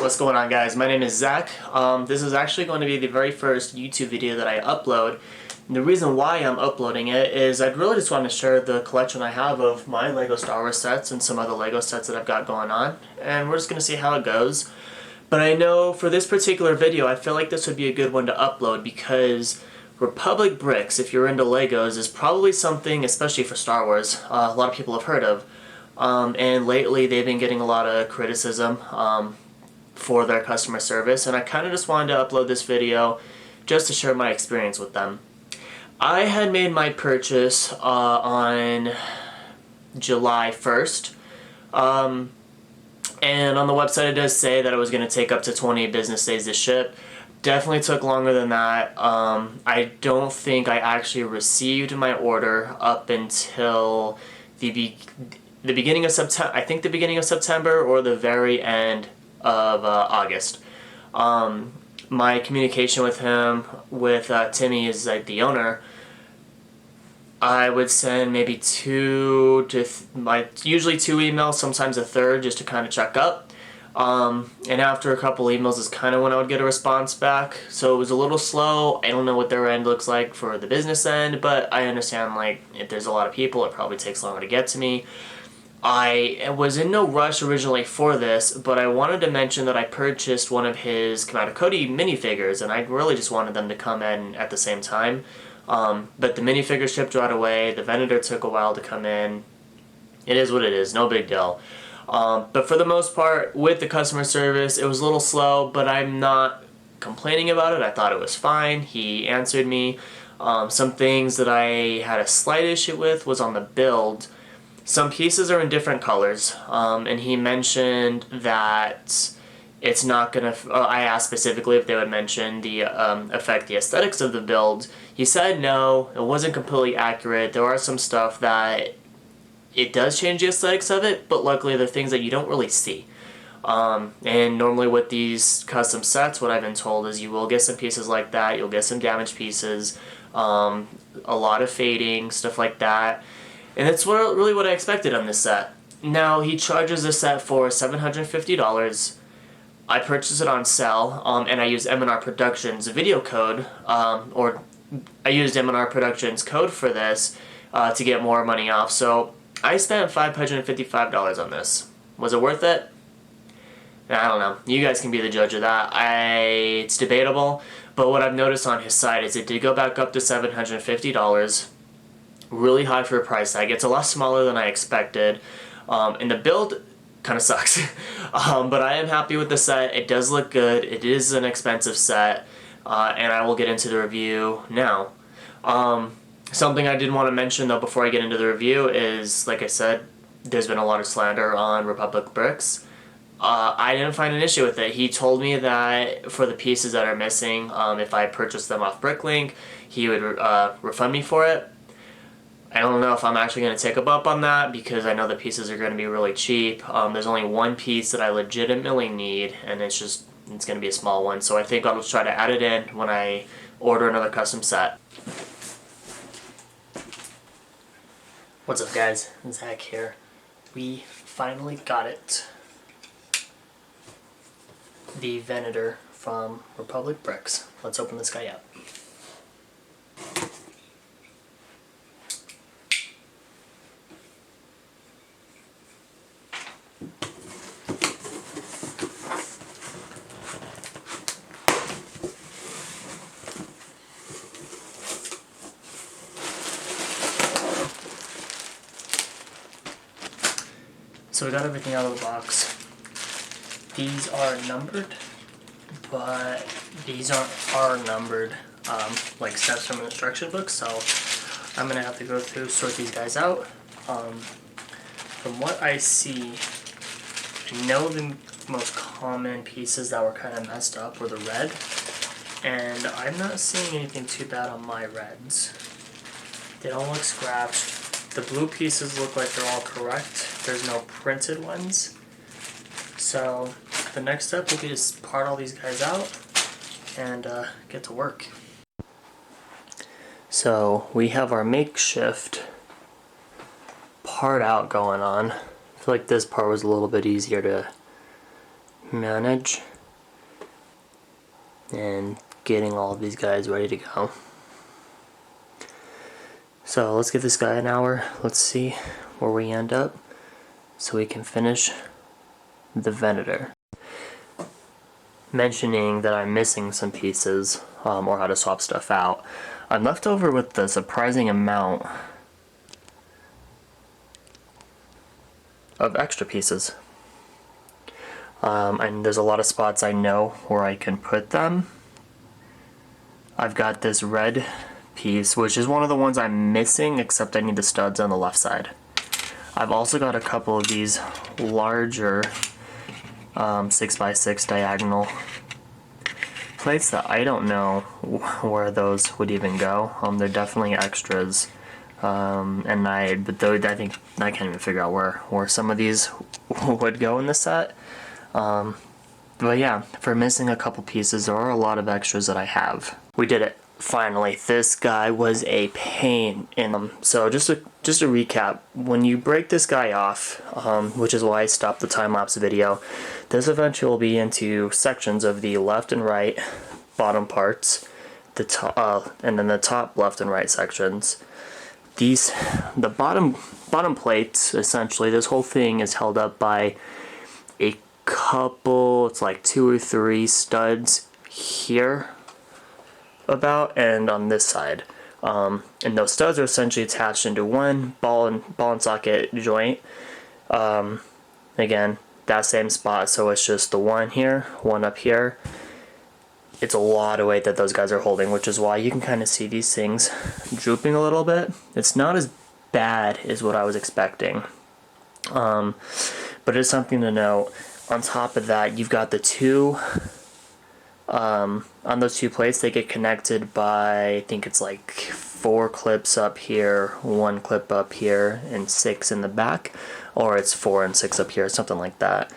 What's going on, guys? My name is Zach. This is actually going to be the very first YouTube video that I upload. And the reason why I'm uploading it is I'd really just want to share the collection I have of my Lego Star Wars sets and some other Lego sets that I've got going on. And we're just going to see how it goes. But I know for this particular video, I feel like this would be a good one to upload because Republic Bricks, if you're into Legos, is probably something, especially for Star Wars, a lot of people have heard of. And lately they've been getting a lot of criticism for their customer service, and I kind of just wanted to upload this video just to share my experience with them. I had made my purchase on July 1st, and on the website it does say that it was going to take up to 20 business days to ship. Definitely took longer than that. I don't think I actually received my order up until the beginning of September. I think the beginning of September or the very end of August. My communication with him, with Timmy, is like the owner. I would send maybe usually two emails, sometimes a third, just to kind of check up. And after a couple emails is kind of when I would get a response back. So it was a little slow. I don't know what their end looks like for the business end, but I understand, like, if there's a lot of people, it probably takes longer to get to me. I was in no rush originally for this, but I wanted to mention that I purchased one of his Commander Cody minifigures, and I really just wanted them to come in at the same time. But the minifigure shipped right away. The Venator took a while to come in. It is what it is, no big deal. But for the most part, with the customer service, it was a little slow, but I'm not complaining about it. I thought it was fine. He answered me. Some things that I had a slight issue with was on the build. Some pieces are in different colors, and he mentioned that it's not going to... I asked specifically if they would mention the affect the aesthetics of the build. He said no, it wasn't completely accurate. There are some stuff that it does change the aesthetics of it, but luckily they're things that you don't really see. And normally with these custom sets, what I've been told is you will get some pieces like that, you'll get some damaged pieces, a lot of fading, stuff like that. And that's really what I expected on this set. Now, he charges this set for $750. I purchased it on sale, and I used M&R Productions video code, or I used M&R Productions code for this to get more money off. So I spent $555 on this. Was it worth it? I don't know. You guys can be the judge of that. It's debatable, but what I've noticed on his site is it did go back up to $750. Really high for a price tag. It's a lot smaller than I expected, and the build kind of sucks. But I am happy with the set. It does look good. It is an expensive set, and I will get into the review now. Something I did want to mention though before I get into the review is, like I said, there's been a lot of slander on Republic Bricks. I didn't find an issue with it. He told me that for the pieces that are missing, if I purchased them off Bricklink, he would refund me for it. I don't know if I'm actually going to take him up on that because I know the pieces are going to be really cheap. There's only one piece that I legitimately need, and it's going to be a small one. So I think I'll just try to add it in when I order another custom set. What's up, guys? Zach here. We finally got it. The Venator from Republic Bricks. Let's open this guy up. So we got everything out of the box. These are numbered, but these aren't numbered like steps from an instruction book, so I'm going to have to go through, sort these guys out. From what I see, I know the most common pieces that were kind of messed up were the red, and I'm not seeing anything too bad on my reds. They don't look scratched. The blue pieces look like they're all correct. There's no printed ones. So the next step will be to part all these guys out and get to work. So we have our makeshift part out going on. I feel like this part was a little bit easier to manage and getting all of these guys ready to go. So let's give this guy an hour. Let's see where we end up so we can finish the Venator. Mentioning that I'm missing some pieces or how to swap stuff out, I'm left over with the surprising amount of extra pieces. And there's a lot of spots I know where I can put them. I've got this red piece, which is one of the ones I'm missing, except I need the studs on the left side. I've also got a couple of these larger 6x6 diagonal plates that I don't know where those would even go. They're definitely extras, I think I can't even figure out where some of these would go in the set. But yeah, for missing a couple pieces, there are a lot of extras that I have. We did it. Finally, this guy was a pain in them. So just to recap, when you break this guy off, which is why I stopped the time-lapse video, this eventually will be into sections of the left and right bottom parts, the top, and then the top left and right sections. The bottom plates, essentially, this whole thing is held up by a couple, it's like 2 or 3 studs here and on this side, and those studs are essentially attached into one ball and socket joint. Again, that same spot, so it's just the one here, one up here. It's a lot of weight that those guys are holding, which is why you can kind of see these things drooping a little bit. It's not as bad as what I was expecting, but it's something to note. On top of that, you've got the two on those 2 plates, they get connected by, I think it's like 4 clips up here, 1 clip up here, and 6 in the back, or it's 4 and 6 up here, something like that.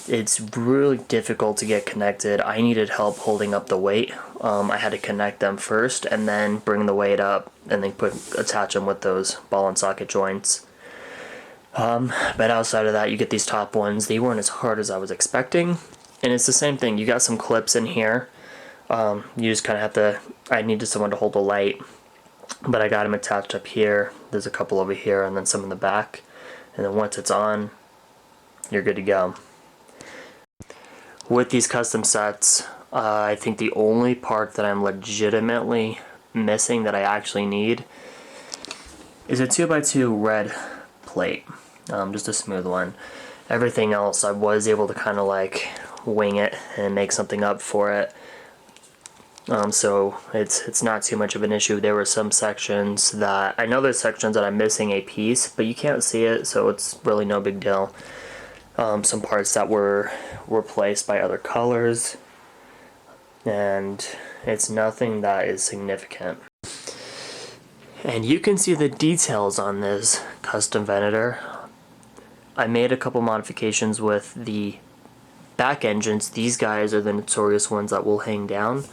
It's really difficult to get connected. I needed help holding up the weight. I had to connect them first and then bring the weight up and then attach them with those ball and socket joints. But outside of that, you get these top ones. They weren't as hard as I was expecting. And it's the same thing. You got some clips in here. You just kind of have to... I needed someone to hold the light. But I got them attached up here. There's a couple over here and then some in the back. And then once it's on, you're good to go. With these custom sets, I think the only part that I'm legitimately missing that I actually need is a 2x2 red plate. Just a smooth one. Everything else I was able to kind of like wing it and make something up for it. So it's not too much of an issue. There were some sections that, I know there's sections that I'm missing a piece, but you can't see it, so it's really no big deal. Some parts that were replaced by other colors, and it's nothing that is significant. And you can see the details on this custom Venator. I made a couple modifications with the back engines. These guys are the notorious ones that will hang down.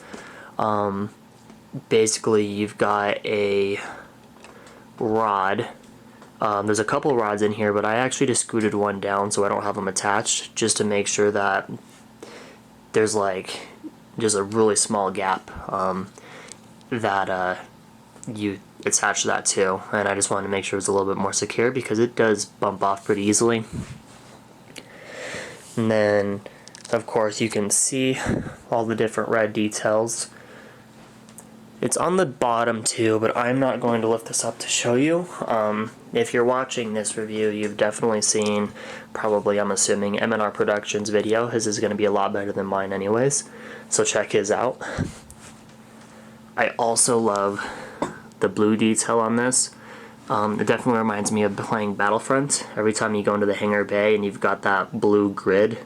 Basically, you've got a rod. There's a couple rods in here, but I actually just scooted one down so I don't have them attached, just to make sure that there's like just a really small gap that you attach that to, and I just wanted to make sure it was a little bit more secure because it does bump off pretty easily. And then of course you can see all the different red details. It's on the bottom too, but I'm not going to lift this up to show you. If you're watching this review, you've definitely seen, probably I'm assuming, M&R Productions video. His is going to be a lot better than mine anyways, so check his out. I also love the blue detail on this. It definitely reminds me of playing Battlefront. Every time you go into the hangar bay and you've got that blue grid,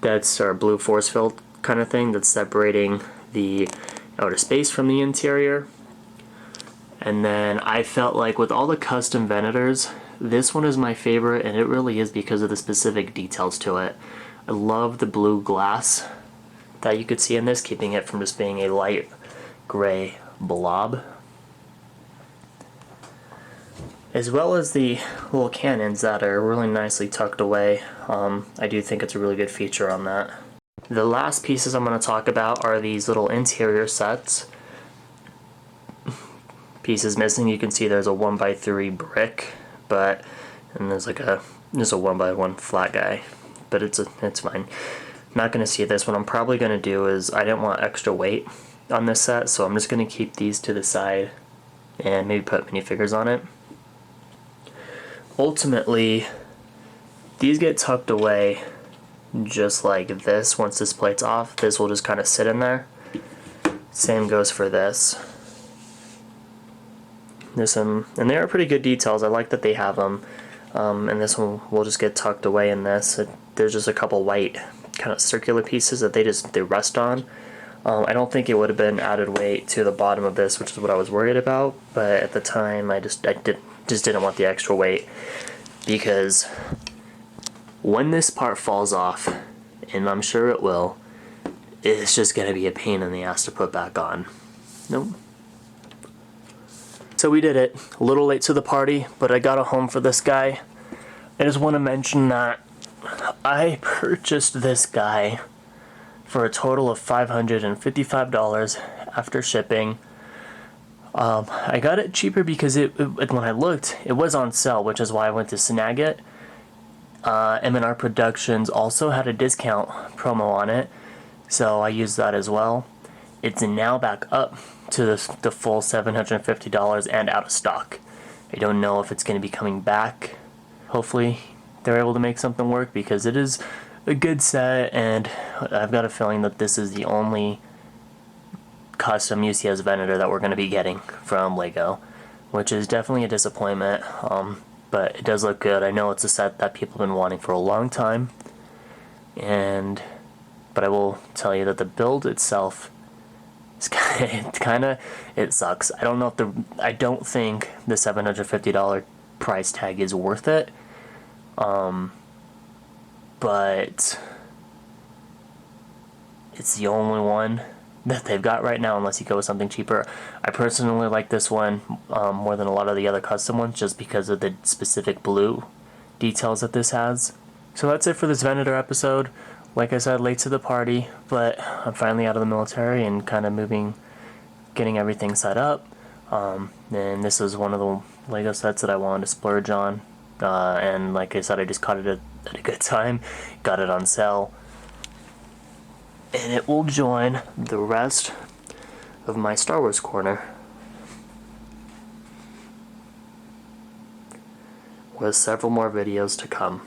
that's our blue force field kind of thing that's separating the outer space from the interior. And then I felt like with all the custom Venators, this one is my favorite, and it really is because of the specific details to it. I love the blue glass that you could see in this, keeping it from just being a light gray blob. as well as the little cannons that are really nicely tucked away. I do think it's a really good feature on that. The last pieces I'm going to talk about are these little interior sets. Pieces missing, you can see there's a 1x3 brick, and there's a 1x1 flat guy, but it's fine. Not going to see this. What I'm probably going to do is, I didn't want extra weight on this set, so I'm just going to keep these to the side and maybe put minifigures on it. Ultimately, these get tucked away just like this. Once this plate's off, this will just kind of sit in there. Same goes for this. And they are pretty good details. I like that they have them. And this one will just get tucked away in this. There's just a couple white kind of circular pieces that they rest on. I don't think it would have been added weight to the bottom of this, which is what I was worried about. But at the time, I just didn't want the extra weight, because when this part falls off, and I'm sure it will, it's just gonna be a pain in the ass to put back on. Nope. So we did it. A little late to the party, but I got a home for this guy. I just want to mention that I purchased this guy for a total of $555 after shipping. I got it cheaper because when I looked, it was on sale, which is why I went to snag it. M&R Productions also had a discount promo on it, so I used that as well. It's now back up to the full $750 and out of stock. I don't know if it's going to be coming back. Hopefully they're able to make something work, because it is a good set, and I've got a feeling that this is the only custom UCS Venator that we're going to be getting from Lego, which is definitely a disappointment, but it does look good. I know it's a set that people have been wanting for a long time, but I will tell you that the build itself, it sucks. I don't think the $750 price tag is worth it. But it's the only one that they've got right now, unless you go with something cheaper. I personally like this one more than a lot of the other custom ones, just because of the specific blue details that this has. So that's it for this Venator episode. Like I said, late to the party, but I'm finally out of the military and kind of getting everything set up. And this is one of the Lego sets that I wanted to splurge on. And like I said, I just caught it at a good time, got it on sale. And it will join the rest of my Star Wars corner with several more videos to come.